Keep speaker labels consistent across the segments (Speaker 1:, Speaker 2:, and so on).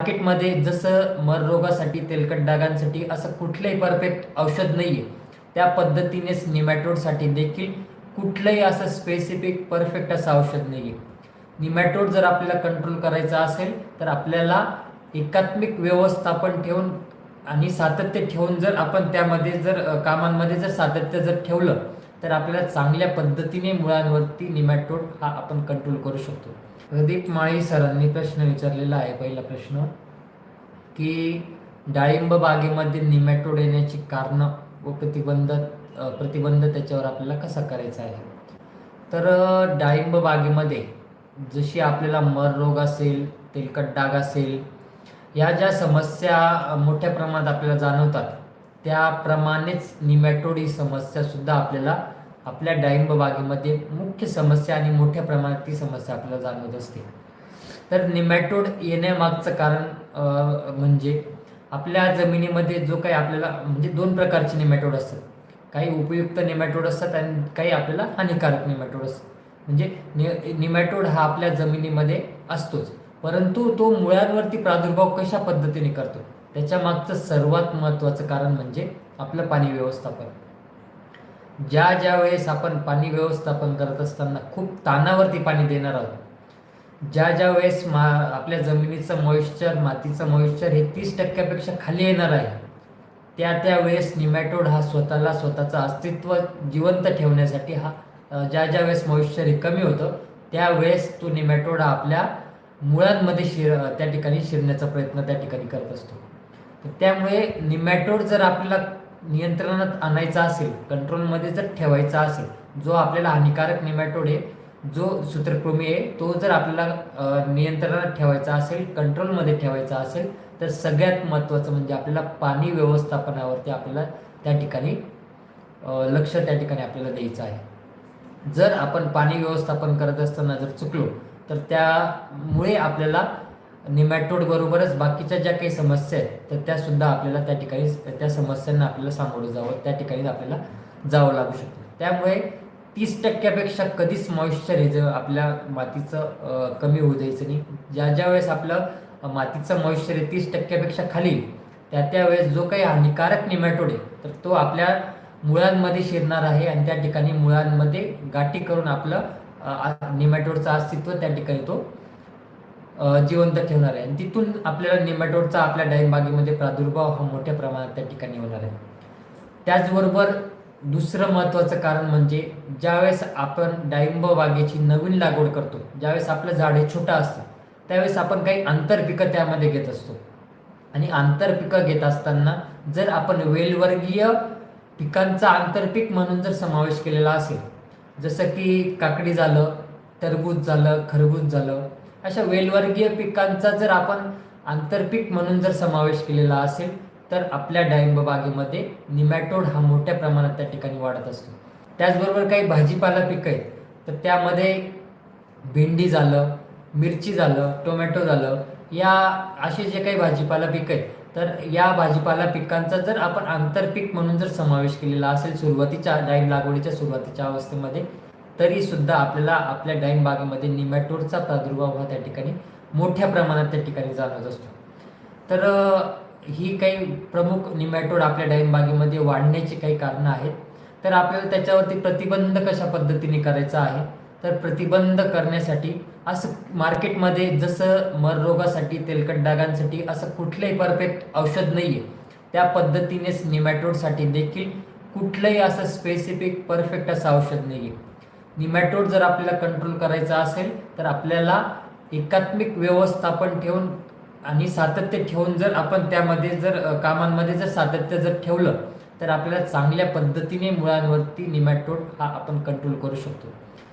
Speaker 1: मार्केटमध्ये जसं मर रोगासाठी, तेलकट डागांसाठी असं कुठलंही परफेक्ट औषध नाहीये. त्या पद्धतीनेच निमॅटोडसाठी देखील कुठलंही असं स्पेसिफिक परफेक्ट असं औषध नाहीये. निमॅटोड जर आपल्याला कंट्रोल करायचा असेल तर आपल्याला एकात्मिक व्यवस्थापन ठेवून आणि सातत्य ठेवून जर आपण त्यामध्ये जर कामांमध्ये जर सातत्य जर ठेवलं तर आपल्याला चांगल्या पद्धतीने मुळांवरती निमॅटोड हा आपण कंट्रोल करू शकतो. प्रदीप माळी सरांनी प्रश्न विचारलेला आहे. पहिला प्रश्न की डाळिंब बागेमध्ये निमॅटोड येण्याची कारणं व प्रतिबंध त्याच्यावर आपल्याला कसा करायचा आहे. तर डाळिंब बागेमध्ये जशी आपल्याला मर रोग असेल, तेलकट डाग असेल, ह्या ज्या समस्या मोठ्या प्रमाणात आपल्याला जाणवतात त्याप्रमाणेच निमॅटोड ही समस्या सुद्धा आपल्याला आपल्या डाळिंब बागेमध्ये मुख्य समस्या आणि मोठ्या प्रमाणात ती समस्या आपल्याला जाणवत असते. तर निमॅटोड येण्यामागचं कारण म्हणजे आपल्या जमिनीमध्ये जो काही आपल्याला म्हणजे दोन प्रकारचे निमॅटोड असतात. काही उपयुक्त निमॅटोड असतात आणि काही आपल्याला हानिकारक निमॅटोड असतात. म्हणजे निमॅटोड हा आपल्या जमिनीमध्ये असतोच, परंतु तो मुळांवरती प्रादुर्भाव कशा पद्धतीने करतो त्याच्या मागचं सर्वात महत्त्वाचं कारण म्हणजे आपलं पाणी व्यवस्थापन. ज्या वेळेस आपण पाणी व्यवस्थापन करत असताना खूप ताणावरती पाणी देणार आहोत, ज्या वेळेस आपल्या जमिनीचं मॉइश्चर, मातीचं मॉइश्चर हे 30% खाली येणार आहे, त्या वेळेस निमॅटोड हा स्वतःचं अस्तित्व जिवंत ठेवण्यासाठी ज्या वेळेस मॉइश्चर हे कमी होतं त्यावेळेस तो निमॅटोड हा आपल्या मुळांमध्ये त्या ठिकाणी शिरण्याचा प्रयत्न त्या ठिकाणी करत असतो. तर त्यामुळे निमॅटोड जर आपल्याला नियंत्रणात आणायचा असेल, कंट्रोलमध्ये जर ठेवायचा असेल, जो आपल्याला हानिकारक निमॅटोड आहे, जो सूत्रकृमी आहे, तो जर आपल्याला नियंत्रणात ठेवायचा असेल, कंट्रोलमध्ये ठेवायचा असेल, तर सगळ्यात महत्त्वाचं म्हणजे आपल्याला पाणी व्यवस्थापनावरती आपल्याला त्या ठिकाणी लक्ष त्या ठिकाणी आपल्याला द्यायचं आहे. जर आपण पाणी व्यवस्थापन करत असताना जर चुकलो तर त्यामुळे आपल्याला निमॅटोड बरोबरच बाकीच्या ज्या काही समस्या आहेत तर त्यासुद्धा आपल्याला त्या ठिकाणी त्या समस्यांना आपल्याला सामोरं जावं, त्या ठिकाणी आपल्याला जावं लागू शकतं. त्यामुळे 30%पेक्षा कधीच मॉइश्चर हे जर आपल्या मातीचं कमी होऊ द्यायचं नाही. ज्या वेळेस आपलं मातीचं मॉइश्चर हे 30%पेक्षा खाली त्यावेळेस जो काही हानिकारक निमॅटोड आहे तर तो आपल्या मुळांमध्ये शिरणार आहे आणि त्या ठिकाणी मुळांमध्ये गाठी करून आपलं निमॅटोडचं अस्तित्व त्या ठिकाणी तो जिवंत ठेवणार आहे आणि तिथून आपल्याला निमॅटोडचा आपल्या डाळिंब बागेमध्ये प्रादुर्भाव हा मोठ्या प्रमाणात त्या ठिकाणी होणार आहे. त्याचबरोबर दुसरं महत्त्वाचं कारण म्हणजे ज्यावेळेस आपण डाळिंब बागेची नवीन लागवड करतो, ज्यावेळेस आपलं झाड हे छोटं असतं त्यावेळेस आपण काही आंतरपिकं त्यामध्ये घेत असतो आणि आंतरपिकं घेत असताना जर आपण वेलवर्गीय पिकांचा आंतरपीक म्हणून जर समावेश केलेला असेल, जसं की काकडी झालं, टरबूज झालं, खरबूज झालं, अशा वेलवर्गीय पिकांचा जर आपण आंतरपीक म्हणून जर समावेश केलेला असेल तर आपल्या डाळिंब बागेमध्ये निमॅटोड हा मोठ्या प्रमाणात त्या ठिकाणी वाढत असतो. त्याचबरोबर काही भाजीपाला पिकं आहेत तर त्यामध्ये भेंडी झालं, मिरची झालं, टोमॅटो झालं, या असे जे काही भाजीपाला पिकं आहेत तर या भाजीपाला पिकांचा जर आपण आंतरपीक म्हणून जर समावेश केलेला असेल सुरुवातीच्या डाळिंब लागवडीच्या सुरुवातीच्या अवस्थेमध्ये, तरी सुद्धा आपल्याला आपल्या डाळिंब बागेमध्ये निमॅटोडचा प्रादुर्भाव हा त्या ठिकाणी मोठ्या प्रमाणात त्या ठिकाणी जाणवत असतो. तर ही काही प्रमुख निमॅटोड आपल्या डाळिंब बागेमध्ये वाढण्याची काही कारणं आहेत. तर आपल्याला त्याच्यावरती प्रतिबंध कशा पद्धतीने करायचा आहे, तर प्रतिबंध करण्यासाठी असं मार्केटमध्ये जसं मर रोगासाठी, तेलकट डागांसाठी असं कुठलंही परफेक्ट औषध नाहीये. त्या पद्धतीनेच निमॅटोडसाठी देखील कुठलंही असं स्पेसिफिक परफेक्ट असं औषध नाहीये. निमॅटोड जर आपल्याला कंट्रोल करायचा असेल तर आपल्याला एकात्मिक व्यवस्थापन ठेवून आणि सातत्य ठेवून जर आपण त्यामध्ये जर कामांमध्ये जर सातत्य जर ठेवलं तर आपल्याला चांगल्या पद्धतीने मुळांवरती निमॅटोड हा आपण कंट्रोल करू शकतो.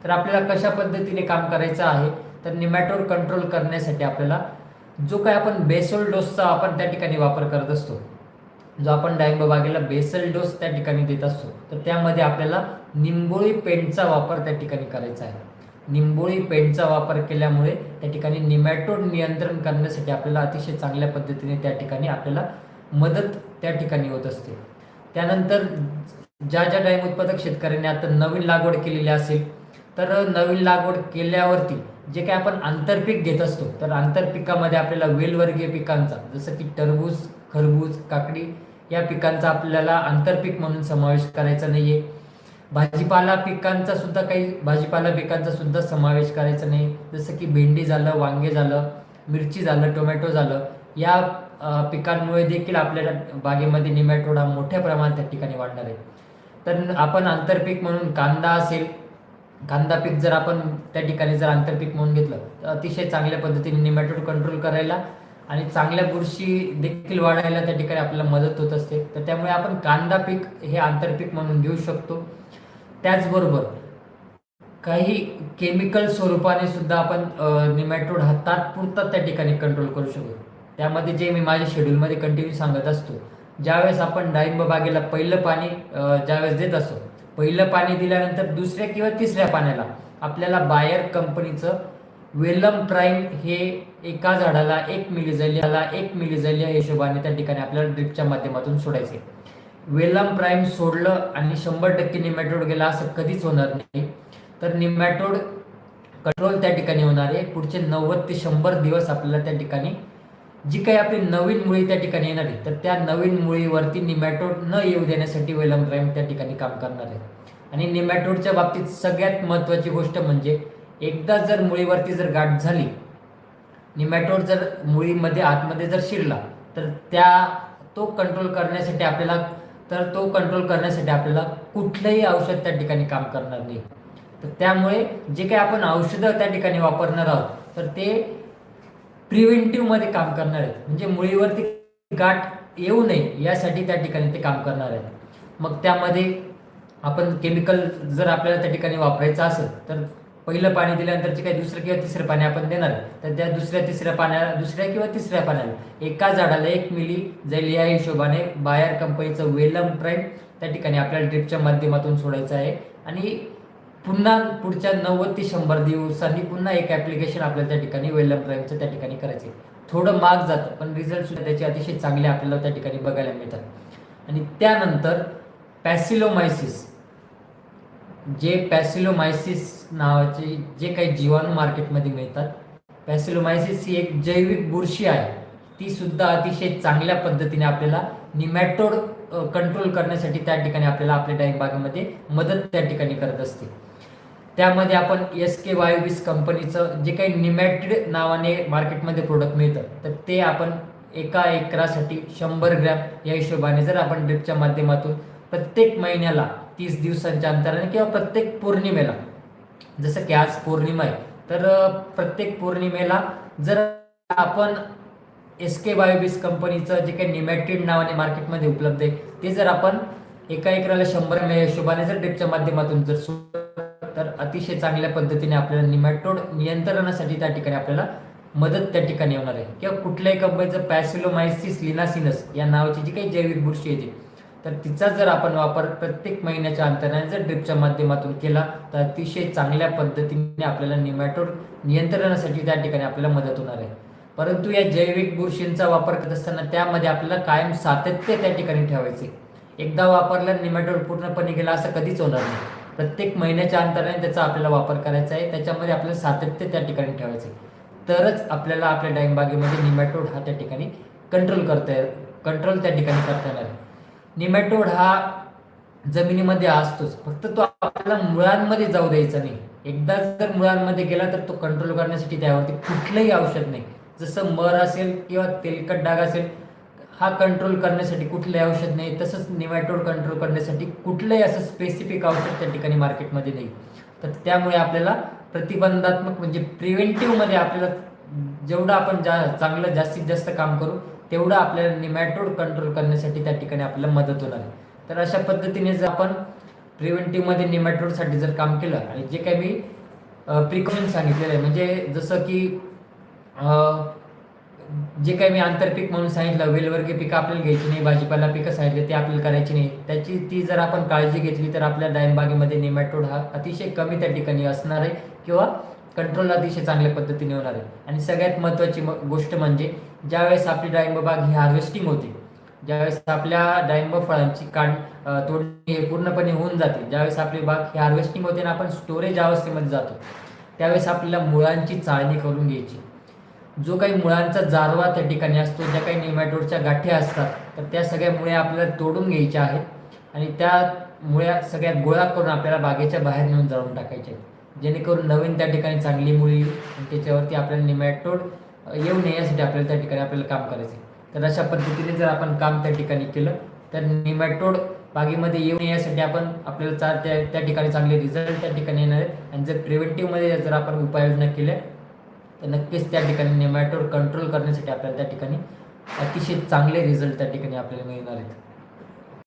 Speaker 1: तर आपल्याला कशा पद्धतीने काम करायचं आहे, तर निमॅटोड कंट्रोल करण्यासाठी आपल्याला जो काही आपण बेसल डोसचा आपण त्या ठिकाणी वापर करत असतो, जो आपण डाळिंब बागेला बेसल डोस त्या ठिकाणी देत असतो, तर त्यामध्ये आपल्याला निंबोळी पेंटचा वापर त्या ठिकाणी करायचा आहे. निंबोळी पेंटचा वापर केल्यामुळे त्या ठिकाणी निमॅटोड नियंत्रण करण्यासाठी आपल्याला अतिशय चांगल्या पद्धतीने त्या ठिकाणी आपल्याला मदत त्या ठिकाणी होत असते. त्यानंतर ज्या डाळिंब उत्पादक शेतकऱ्यांनी आता नवीन लागवड केलेली असेल तर नवीन लागवड केल्यावरती जे काही आपण आंतरपीक घेत असतो, तर आंतरपिकामध्ये आपल्याला वेलवर्गीय पिकांचा जसं की टरबूज, खरबूज, काकडी या पिकांचा आपल्याला आंतरपीक म्हणून समावेश करायचा नाहीये. भाजीपाला पिकांचा सुद्धा काही भाजीपाला पिकांचा सुद्धा समावेश करायचा नाही, जसं की भेंडी झालं, वांगे झालं, मिरची झालं, टोमॅटो झालं. या पिकांमुळे देखील आपल्याला बागेमध्ये निमॅटोड मोठ्या प्रमाणात त्या ठिकाणी वाढणार आहे. तर आपण आंतरपीक म्हणून कांदा असेल, कांदा पीक जर आपण त्या ठिकाणी जर आंतरपीक म्हणून घेतलं तर अतिशय चांगल्या पद्धतीने निमॅटोड कंट्रोल करायला आणि चांगल्या बुरशी देखील वाढायला त्या ठिकाणी आपल्याला मदत होत असते. तर त्यामुळे आपण कांदा पीक हे आंतरपीक म्हणून घेऊ शकतो. त्याचबरोबर काही केमिकल स्वरूपाने सुद्धा आपण निमॅटोड हा तात्पुरता त्या ठिकाणी कंट्रोल करू शकतो. त्यामध्ये जे मी माझ्या शेड्यूलमध्ये कंटिन्यू सांगत असतो, ज्यावेळेस आपण डाळिंब बागेला पहिलं पाणी ज्यावेळेस देत असतो, पहिलं पाणी दिल्यानंतर दुसऱ्या किंवा तिसऱ्या पाण्याला आपल्याला बायर कंपनीचं वेलम प्राईम हे एका झाडाला 1 मिलीझैल या हिशोबाने त्या ठिकाणी आपल्याला ड्रिपच्या माध्यमातून सोडायचे. वेलम प्राईम सोडलं आणि 100% निमॅटोड गेला असं कधीच होणार नाही. तर निमॅटोड कंट्रोल त्या ठिकाणी होणार आहे. पुढचे 90 ते 100 दिवस आपल्याला त्या ठिकाणी जी काही आपली नवीन मुळी त्या ठिकाणी येणार आहे, तर त्या नवीन मुळीवरती निमॅटोड न येऊ देण्यासाठी वेलम प्राईम त्या ठिकाणी काम करणार आहे. आणि निमॅटोडच्या बाबतीत सगळ्यात महत्त्वाची गोष्ट म्हणजे एकदा जर मुळीवरती जर गाठ झाली, निमॅटोड जर मुळीमध्ये आतमध्ये जर शिरला, तर तो कंट्रोल करण्यासाठी आपल्याला कुठलंही औषध त्या ठिकाणी काम करणार नाही. तर त्यामुळे जे काही आपण औषधं त्या ठिकाणी वापरणार आहोत, तर ते प्रिव्हेंटिव्ह मध्ये काम करणार आहेत. म्हणजे मुळीवरती गाठ येऊ नये यासाठी त्या ठिकाणी ते काम करणार आहेत. मग त्यामध्ये आपण केमिकल जर आपल्याला त्या ठिकाणी वापरायचं असेल, तर पहिलं पाणी दिल्यानंतर जे काही दुसरं किंवा तिसरं पाणी आपण देणार आहे, तर त्या दुसऱ्या किंवा तिसऱ्या पाण्याला एका झाडाला 1 मिलीझैल या हिशोबाने बायर कंपनीचं वेलम प्राईम त्या ठिकाणी आपल्याला ड्रिपच्या माध्यमातून सोडायचं आहे. आणि पुन्हा पुढच्या 90 ते 100 दिवसांनी पुन्हा एक ॲप्लिकेशन आपल्याला त्या ठिकाणी वेलम प्राईमचं त्या ठिकाणी करायचे. थोडं महाग जातं, पण रिझल्ट सुद्धा त्याचे अतिशय चांगले आपल्याला त्या ठिकाणी बघायला मिळतात. आणि त्यानंतर पॅसिलोमायसिस नावाचे जे काही जीवाणू मार्केटमध्ये मिळतात, पॅसिलोमायसिस ही एक जैविक बुरशी आहे. ती सुद्धा अतिशय चांगल्या पद्धतीने आपल्याला निमॅटोड कंट्रोल करण्यासाठी त्या ठिकाणी आपल्याला आपल्या डाळिंब बागेमध्ये मदत त्या ठिकाणी करत असते. त्यामध्ये आपण SK बायोविस कंपनीचं जे काही निमॅटिड नावाने मार्केटमध्ये प्रोडक्ट मिळतं, तर ते आपण एका एकरासाठी 100 ग्रॅम या हिशोबाने जर आपण ड्रिपच्या माध्यमातून प्रत्येक महिन्याला 30 दिवसांच्या अंतराने किंवा प्रत्येक पौर्णिमेला, जसं की आज पौर्णिमा आहे, तर प्रत्येक पौर्णिमेला जर आपण SK बायोविस कंपनीचं जे काही निमॅटिड नावाने मार्केटमध्ये उपलब्ध आहे, ते जर आपण एका एकराला 100 ग्रॅम या हिशोबाने जर ड्रिपच्या माध्यमातून जर तर अतिशय चांगल्या पद्धतीने आपल्याला निमॅटोड नियंत्रणासाठी त्या ठिकाणी आपल्याला मदत त्या ठिकाणी होणार आहे. किंवा कुठल्याही कंपनीचं पॅसिलोमायसिस लिनासिनस या नावाची जी काही जैविक बुरशी येते, तर तिचा जर आपण वापर प्रत्येक महिन्याच्या अंतराने जर ड्रिपच्या माध्यमातून केला, तर अतिशय चांगल्या पद्धतीने आपल्याला निमॅटोड नियंत्रणासाठी त्या ठिकाणी आपल्याला मदत होणार आहे. परंतु या जैविक बुरशींचा वापर करत असताना त्यामध्ये आपल्याला कायम सातत्य त्या ठिकाणी ठेवायचे. एकदा वापरला निमॅटोड पूर्णपणे गेला असं कधीच होणार नाही. प्रत्येक महिन्याच्या अंतराने त्याचा आपल्याला वापर करायचा आहे. त्याच्यामध्ये आपल्याला सातत्य त्या ठिकाणी ठेवायचे, तरच आपल्याला आपल्या डाळिंब बागेमध्ये निमॅटोड हा त्या ठिकाणी कंट्रोल त्या ठिकाणी करता येणार आहे. निमॅटोड हा जमिनीमध्ये असतोच, फक्त तो आपल्याला मुळांमध्ये जाऊ द्यायचा नाही. एकदा जर मुळांमध्ये गेला तर तो कंट्रोल करण्यासाठी त्यावरती कुठलंही औषध नाही. जसं मर असेल किंवा तेलकट डाग असेल, हा कंट्रोल करण्यासाठी कुठलंही औषध नाही. तसंच निमॅटोड कंट्रोल करण्यासाठी कुठलंही असं स्पेसिफिक औषध त्या ठिकाणी मार्केटमध्ये नाही. तर त्यामुळे आपल्याला प्रतिबंधात्मक म्हणजे प्रिव्हेंटिव्हमध्ये आपल्याला जेवढं आपण चांगलं जास्तीत जास्त काम करू, तेवढं आपल्याला निमॅटोड कंट्रोल करण्यासाठी त्या ठिकाणी आपल्याला मदत होणार आहे. तर अशा पद्धतीने जर आपण प्रिव्हेंटिव्हमध्ये निमॅटोडसाठी जर काम केलं आणि जे काही मी प्रिकॉशन सांगितलेलं आहे, म्हणजे जसं की जे काही मी आंतरपीक म्हणून सांगितलं, वेलवर्गीय पिकं आपल्याला घ्यायची नाही, भाजीपाला पिकं सांगितले ते आपल्याला करायची नाही, ती जर आपण काळजी घेतली तर आपल्या डाळिंब बागेमध्ये निमॅटोड हा अतिशय कमी त्या ठिकाणी असणार आहे किंवा कंट्रोल अतिशय चांगल्या पद्धतीने होणार आहे. आणि सगळ्यात महत्त्वाची गोष्ट म्हणजे ज्यावेळेस आपली डाळिंब बाग ही हार्वेस्टिंग होते, ज्यावेळेस आपल्या डाळिंब फळांची तोडणी हे पूर्णपणे होऊन जाते, ज्यावेळेस आपली बाग ही हार्वेस्टिंग होते आणि आपण स्टोरेज अवस्थेमध्ये जातो, त्यावेळेस आपल्याला मुळांची चाळणी करून घ्यायची. जो काही मुळांचा जारवा त्या ठिकाणी असतो, ज्या काही नेमॅटोडच्या गाठी असतात, तर त्या सगळ्या मुळ्या आपल्याला तोडून घ्यायच्या आहेत आणि त्या मुळ्या सगळ्या गोळा करून आपल्याला बागेच्या बाहेर नेऊन जाळून टाकायच्या आहेत, जेणेकरून नवीन त्या ठिकाणी चांगली मुळी येईल आणि त्याच्यावरती आपल्याला नेमॅटोड येऊ नये यासाठी आपल्याला त्या ठिकाणी आपल्याला काम करायचं आहे. तर अशा पद्धतीने जर आपण काम त्या ठिकाणी केलं तर नेमॅटोड बागेमध्ये येऊ नये यासाठी आपल्याला त्या ठिकाणी चांगले रिझल्ट त्या ठिकाणी येणार आहेत. आणि जर प्रिव्हेंटिव्हमध्ये जर आपण उपाययोजना केल्या तर नक्कीच त्या ठिकाणी नेमॅटोड कंट्रोल करण्यासाठी आपल्याला त्या ठिकाणी अतिशय चांगले रिझल्ट त्या ठिकाणी आपल्याला मिळणार आहेत.